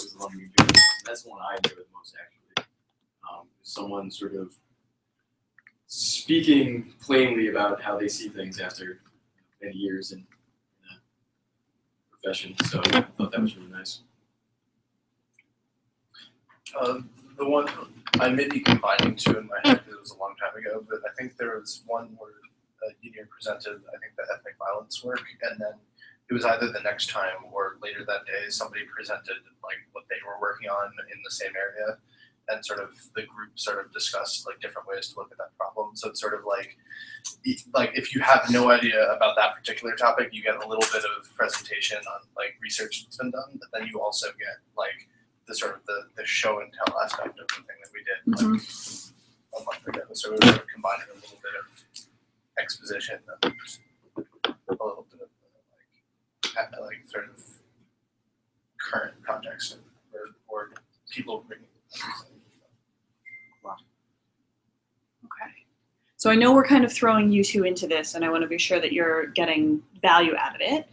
was the one we do. That's the one I enjoy the most, actually. Someone sort of speaking plainly about how they see things after many years in a profession. So I thought that was really nice. The one I may be combining two in my head because it was a long time ago, but I think there was one where a union presented, I think, the ethnic violence work, and then it was either the next time or later that day somebody presented like what they were working on in the same area, and sort of the group sort of discussed like different ways to look at that problem. So it's sort of like if you have no idea about that particular topic, you get a little bit of presentation on like research that's been done, but then you also get like the sort of the show and tell aspect of the thing that we did like a month ago. So we were sort of combining a little bit of exposition and a little bit of like sort of current context or people bringing. Wow. Okay. So I know we're kind of throwing you two into this, and I want to be sure that you're getting value out of it.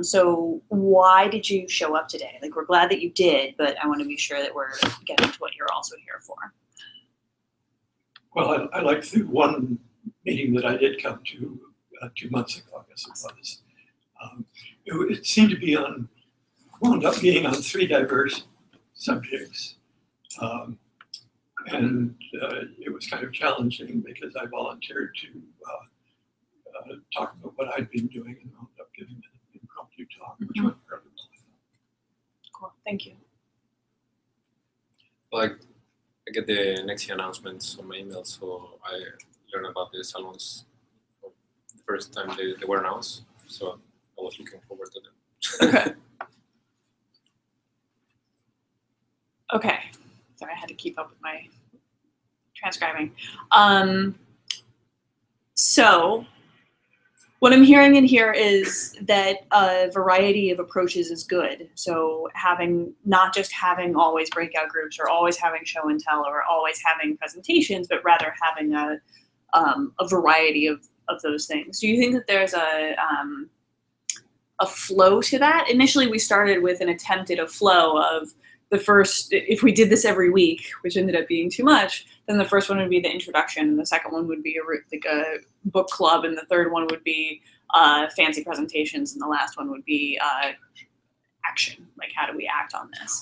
So why did you show up today? Like, we're glad that you did, but I want to be sure that we're getting to what you're also here for. Well, I liked the one meeting that I did come to 2 months ago, I guess it was. It seemed to be wound up being on 3 diverse subjects. And it was kind of challenging because I volunteered to talk about what I'd been doing and wound up giving an impromptu talk, which went fairly well. Cool, thank you. Well, I get the NECSI announcements on my email, so I learned about the salons the first time they were announced. So I was looking forward to them. Okay. Okay. Sorry, I had to keep up with my transcribing. So what I'm hearing in here is that a variety of approaches is good. So not just having always breakout groups or always having show and tell or always having presentations, but rather having a variety of those things. Do you think that there's a flow to that? Initially, we started with an attempt at a flow of the first, if we did this every week, which ended up being too much, then the first one would be the introduction, the second one would be a book club, and the third one would be fancy presentations, and the last one would be action, like how do we act on this?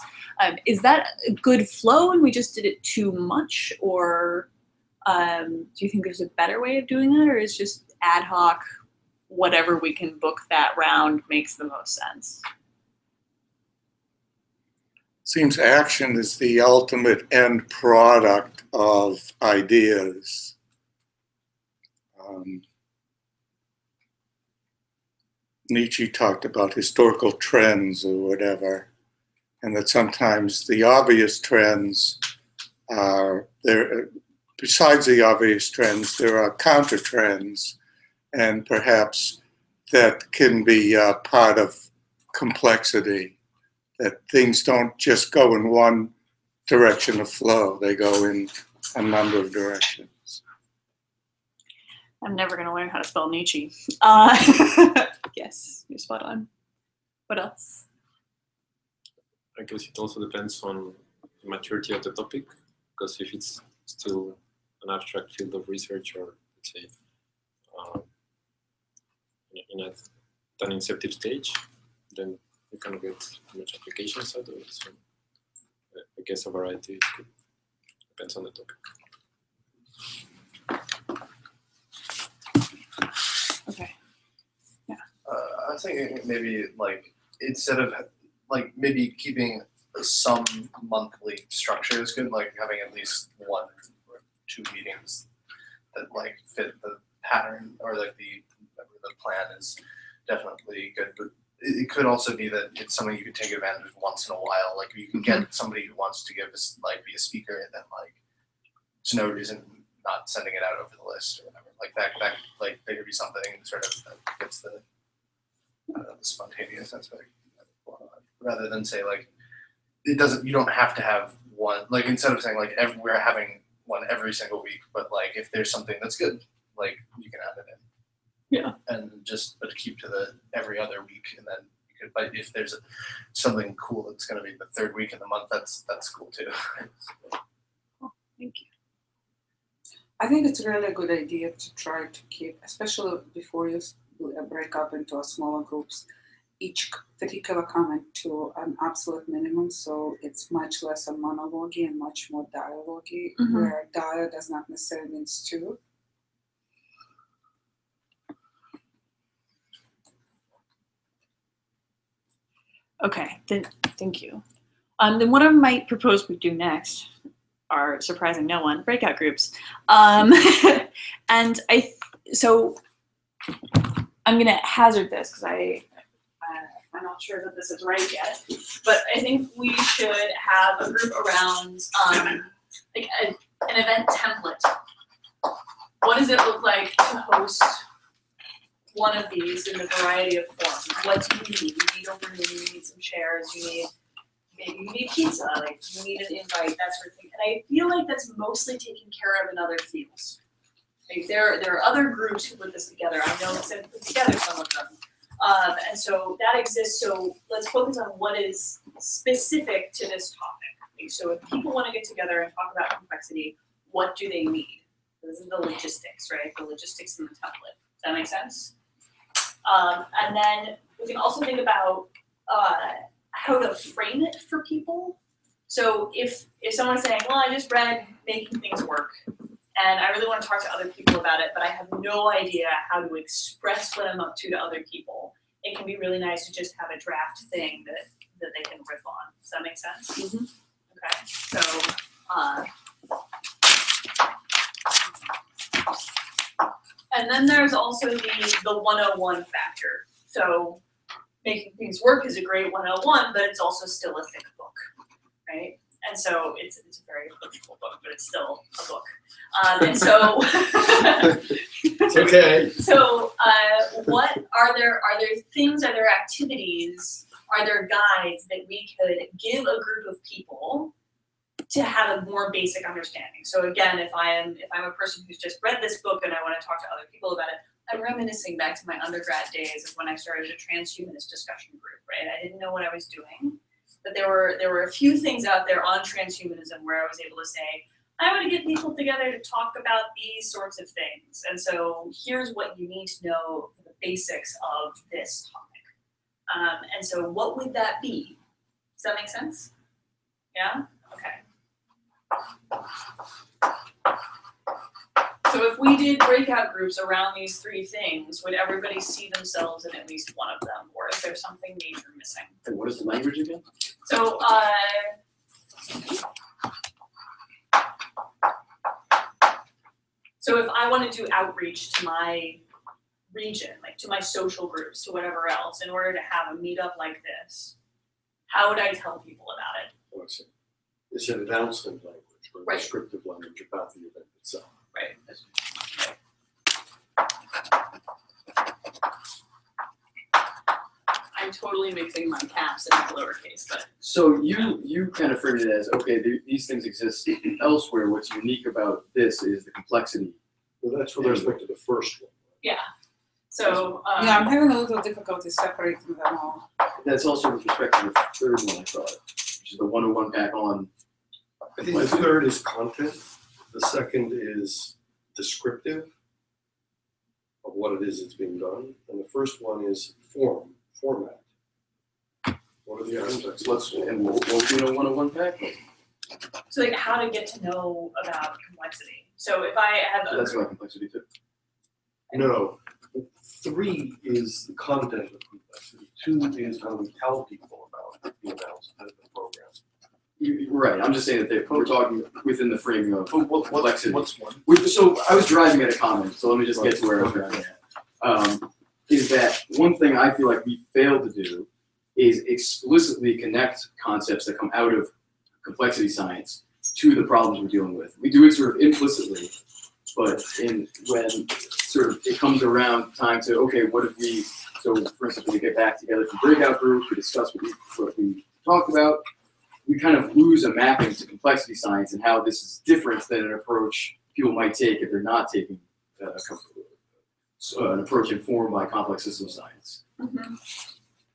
Is that a good flow and we just did it too much, or do you think there's a better way of doing that, or is just ad hoc, whatever we can book that round makes the most sense? Seems action is the ultimate end product of ideas. Nietzsche talked about historical trends or whatever, and that sometimes the obvious trends are there. Besides the obvious trends, there are counter trends, and perhaps that can be part of complexity. That things don't just go in one direction of flow, they go in a number of directions. I'm never going to learn how to spell Nietzsche. Yes, you're spot on. What else? I guess it also depends on the maturity of the topic, because if it's still an abstract field of research, or let's say in an inceptive stage, then you can get much applications out of it. So I guess a variety depends on the topic. Okay. Yeah. I was thinking maybe like instead of like maybe keeping some monthly structure is good, like having at least 1 or 2 meetings that like fit the pattern, or like the plan is definitely good. But it could also be that it's something you could take advantage of once in a while. Like you can get somebody who wants to give us like be a speaker, and then like there's no reason not sending it out over the list or whatever. Like that like there could be something sort of that gets the spontaneous aspect, rather than say like it doesn't. You don't have to have one. Like instead of saying like we're having one every single week, but like if there's something that's good, like you can add it in. Yeah. And but keep to the every other week, and then you But if there's something cool that's going to be the third week of the month, that's cool too. Thank you. I think it's really a good idea to try to keep, especially before you break up into smaller groups, each particular comment to an absolute minimum, so it's much less a monologue and much more dialogue, where dia does not necessarily mean stew. Okay, then thank you. Then what I might propose we do next are, surprising no one, breakout groups. And so I'm gonna hazard this because I'm not sure that this is right yet, but I think we should have a group around like an event template. What does it look like to host one of these in a variety of forms? What do you need? You need a room, you need some chairs, maybe you need pizza, like you need an invite, that sort of thing. And I feel like that's mostly taken care of in other fields. Like there are other groups who put this together. I know because I've put together some of them. And so that exists, so let's focus on what is specific to this topic. Okay, so if people want to get together and talk about complexity, what do they need? This is the logistics, right? The logistics in the template. Does that make sense? And then we can also think about how to frame it for people. So if someone's saying, well, I just read Making Things Work, and I really want to talk to other people about it, but I have no idea how to express what I'm up to other people, it can be really nice to just have a draft thing that they can riff on. Does that make sense? Mm-hmm. Okay, so and then there's also the 101 factor. So Making Things Work is a great 101, but it's also still a thick book, right? And so it's a very approachable book, but it's still a book. And so it's okay. So what are there things, are there activities, are there guides that we could give a group of people to have a more basic understanding? So again, if I'm a person who's just read this book and I want to talk to other people about it, I'm reminiscing back to my undergrad days of when I started a transhumanist discussion group, right? I didn't know what I was doing, but there were a few things out there on transhumanism where I was able to say, I want to get people together to talk about these sorts of things. And so here's what you need to know for the basics of this topic. And so what would that be? Does that make sense? Yeah? Okay. So if we did breakout groups around these three things, would everybody see themselves in at least one of them? Or is there something major missing? And what is the language again? So, so if I want to do outreach to my region, like to my social groups, to whatever else, in order to have a meetup like this, how would I tell people about it? Oh, I see. It's an announcement language or Right. descriptive language about the event itself. Right. I'm totally mixing my caps and my lowercase, but So you kind of framed it as, okay, these things exist elsewhere. What's unique about this is the complexity. Well, that's with respect to the first one. yeah. So Yeah, I'm having a little difficulty separating them all. That's also with respect to the third one, I thought, which is the 101 back on. I think the third is content. The second is descriptive of what it is that's being done. And the first one is format. What are the items? And what would be in a 101 pack? so like how to get to know about complexity. So if I have So a that's about complexity too. No. 3 is the content of complexity. 2 is how we tell people about the announcement of the program. You're right. I'm just saying that we're talking within the framing of complexity. What's one? So I was driving at a comment, so let me just get to where I was driving at. Is that one thing I feel like we failed to do is explicitly connect concepts that come out of complexity science to the problems we're dealing with. We do it sort of implicitly, but when sort of it comes around time to, okay, what if we, so for instance, when we get back together for breakout group, we discuss what we talked about, we kind of lose a mapping to complexity science and how this is different than an approach people might take if they're not taking an approach informed by complex system science. Mhm.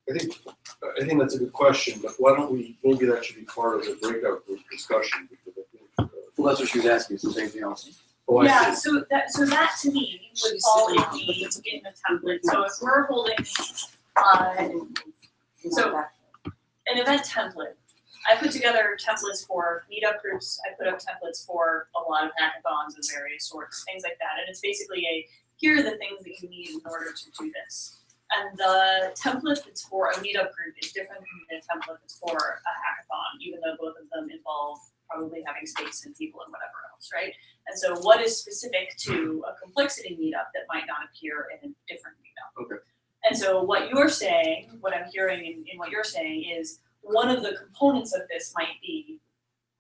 I think that's a good question, but why don't we, maybe that should be part of the breakout group discussion, because I think. Well, that's what she was asking, so anything else? Oh, I Yeah, see. so that to me would fall in the template. So if we're holding, so an event template, I put together templates for meetup groups. I put up templates for a lot of hackathons of various sorts, things like that. And it's basically here are the things that you need in order to do this. And the template that's for a meetup group is different than the template that's for a hackathon, even though both of them involve probably having space and people and whatever else, right? And so what is specific to a complexity meetup that might not appear in a different meetup? Okay. And so what you're saying, what I'm hearing in what you're saying is one of the components of this might be,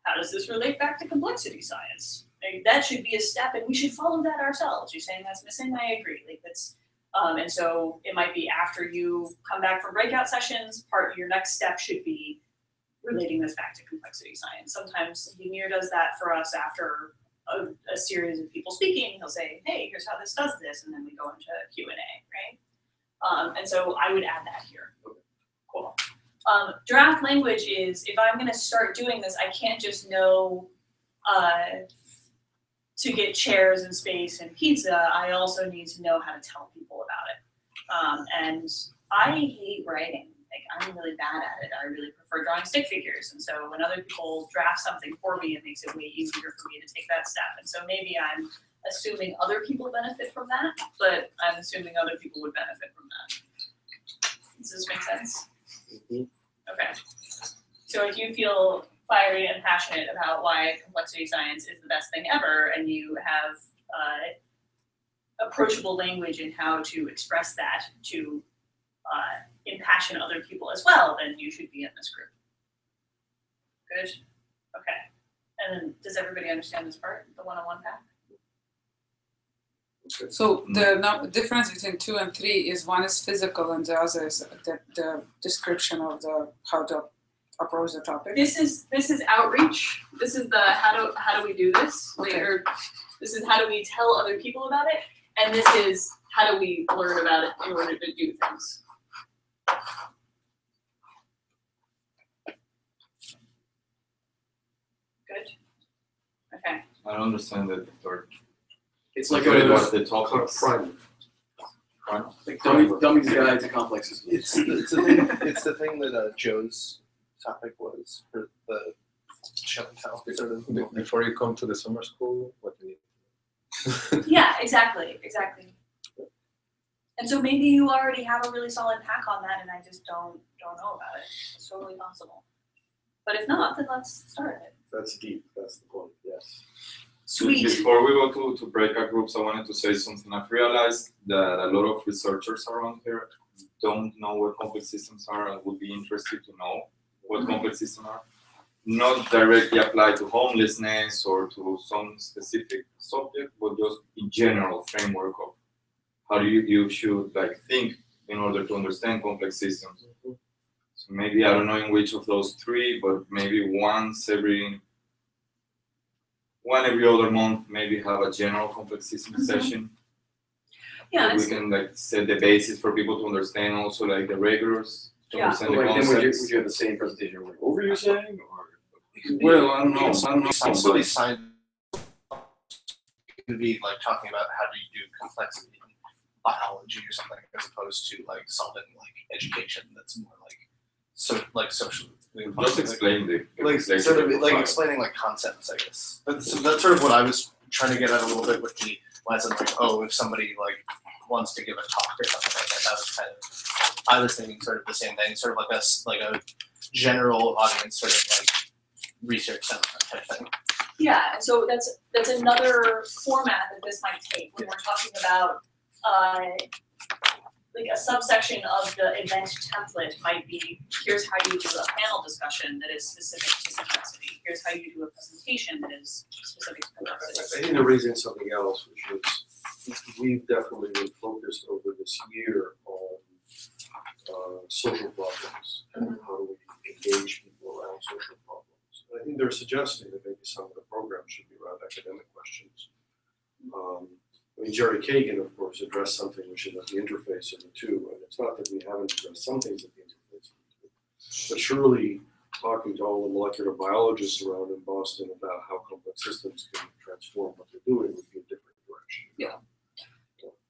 how does this relate back to complexity science? Like, that should be a step and we should follow that ourselves. You're saying that's missing? I agree. Like that's, and so it might be after you come back from breakout sessions, your next step should be relating this back to complexity science. Sometimes Ymir does that for us after a series of people speaking. He'll say, hey, here's how this does this, and then we go into Q&A, right? And so I would add that here. Cool. Draft language is, if I'm gonna start doing this, I can't just know to get chairs and space and pizza, I also need to know how to tell people about it. And I hate writing. Like, I'm really bad at it. I really prefer drawing stick figures. And so when other people draft something for me, it makes it way easier for me to take that step. And so maybe I'm assuming other people benefit from that, but I'm assuming other people would benefit from that. Does this make sense? Mm-hmm. Okay. So if you feel fiery and passionate about why complexity science is the best thing ever, and you have approachable language in how to express that to impassion other people as well, then you should be in this group. Good? Okay. And then does everybody understand this part, the one-on-one pack? So the difference between 2 and 3 is one is physical and the other is the description of how to approach the topic. This is outreach. This is the how do we do this? Okay. Or this is how do we tell other people about it? And this is how do we learn about it in order to do things. Good. Okay. I don't understand the third. It's like What a was the topic? Prime. like Dummy's Guide to Complex Systems. It's the thing that Joe's topic was for the show and tell sort of. Before you come to the summer school, what do you need? Yeah, exactly. And so maybe you already have a really solid pack on that and I just don't know about it. It's totally possible. But if not, then let's start it. That's deep, that's the point, yes. Sweet. Before we go to breakout groups, I wanted to say something. I've realized that a lot of researchers around here don't know what complex systems are and would be interested to know what complex systems are. Not directly applied to homelessness or to some specific subject, but just in general framework of how you should like think in order to understand complex systems. So maybe, I don't know in which of those 3, but maybe every other month, maybe have a general complex system session. Yeah, We can like set the basis for people to understand also like the rigors, to Yeah. understand So the like, then concepts. would you have the same presentation like over you're saying, or? Well, I don't know. Somebody signed. Could be like talking about how do you do complexity in biology or something, as opposed to like solving like education. That's more like social. Just explain the Like complexity sort of like profile. explaining like concepts, I guess. That's sort of what I was trying to get at a little bit with the lens of like, oh, if somebody like wants to give a talk or something like that, that was kind of, I was thinking sort of the same thing, sort of like a general audience sort of like research seminar type thing. Yeah, and so that's another format that this might take when we're talking about like a subsection of the event template might be, here's how you do a panel discussion that is specific to complexity. Here's how you do a presentation that is specific to I complexity. think they're raising something else, which is we've definitely been focused over this year on social problems and how do we engage people around social problems. And I think they're suggesting that maybe some of the programs should be around academic questions. I mean, Jerry Kagan, of course, addressed something which is at the interface of the two, and it's not that we haven't addressed some things at the interface. But surely talking to all the molecular biologists around in Boston about how complex systems can transform what they're doing would be a different direction.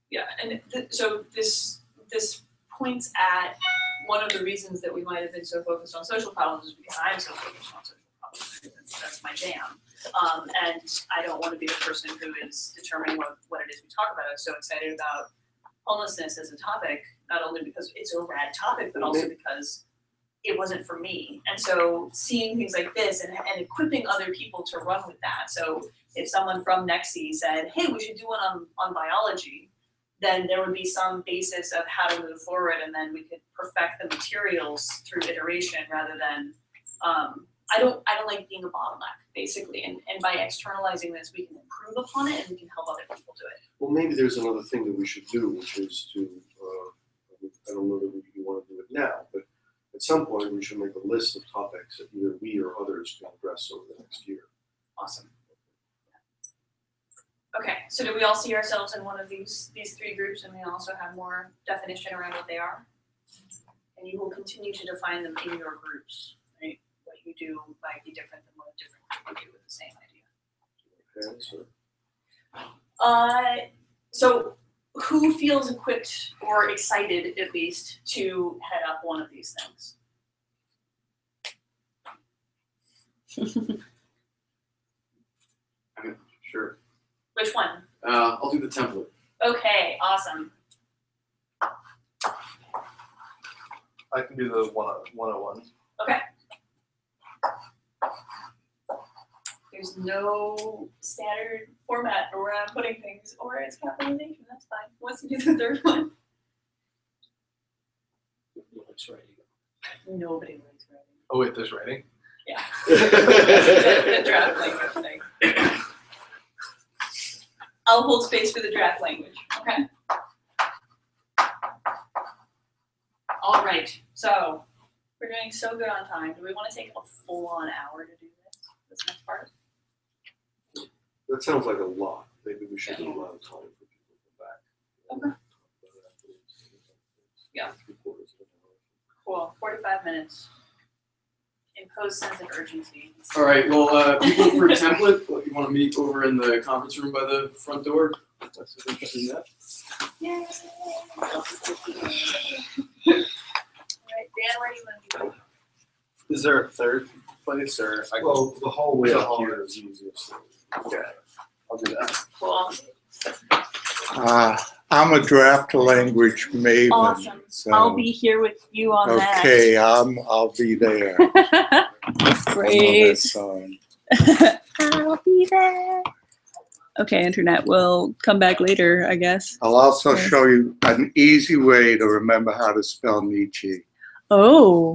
Yeah, and so this points at one of the reasons that we might have been so focused on social problems is because I'm so focused on social problems. That's my jam. And I don't want to be the person who is determining what it is we talk about. I was so excited about homelessness as a topic, not only because it's a rad topic, but also because it wasn't for me. And so seeing things like this and equipping other people to run with that. So if someone from NECSI said, hey, we should do one on biology, then there would be some basis of how to move forward, and then we could perfect the materials through iteration rather than, I don't like being a bottleneck, basically. And by externalizing this, we can improve upon it and we can help other people do it. Well, maybe there's another thing that we should do, which is to, I don't know that we want to do it now, but at some point we should make a list of topics that either we or others can address over the next year. Awesome. Okay, so do we all see ourselves in one of these three groups, and we also have more definition around what they are? And you will continue to define them in your groups, right? What you do might be different than what a different group would do with the same idea. Okay, So who feels equipped or excited, at least, to head up one of these things? Sure. Which one? I'll do the template. Okay, awesome. I can do the 101. Okay. There's no standard format for where I'm putting things, or it's capitalization. That's fine. Who wants to do the third one? Nobody likes writing. Oh wait, there's writing? Yeah. The draft language thing. I'll hold space for the draft language, okay? All right, so we're doing so good on time. Do we want to take a full-on hour to do this next part? that sounds like a lot. Maybe we should do a lot of time for people to come back. Okay. Yeah. Cool, 45 minutes. Impose sense of urgency. All right, well, people for template, you want to meet over in the conference room by the front door? That's interested in that. Yay! All right, Dan, where do you want to go? Is there a third place, or I Well, the hallway The up hallway. here is easiest. okay, I'll do that. Cool. I'm a draft language maven. Awesome. So, I'll be here with you on okay, I'll be there. that. Great. Son. I'll be there. Okay, internet, we'll come back later, I guess. I'll also show you an easy way to remember how to spell Nietzsche. Oh.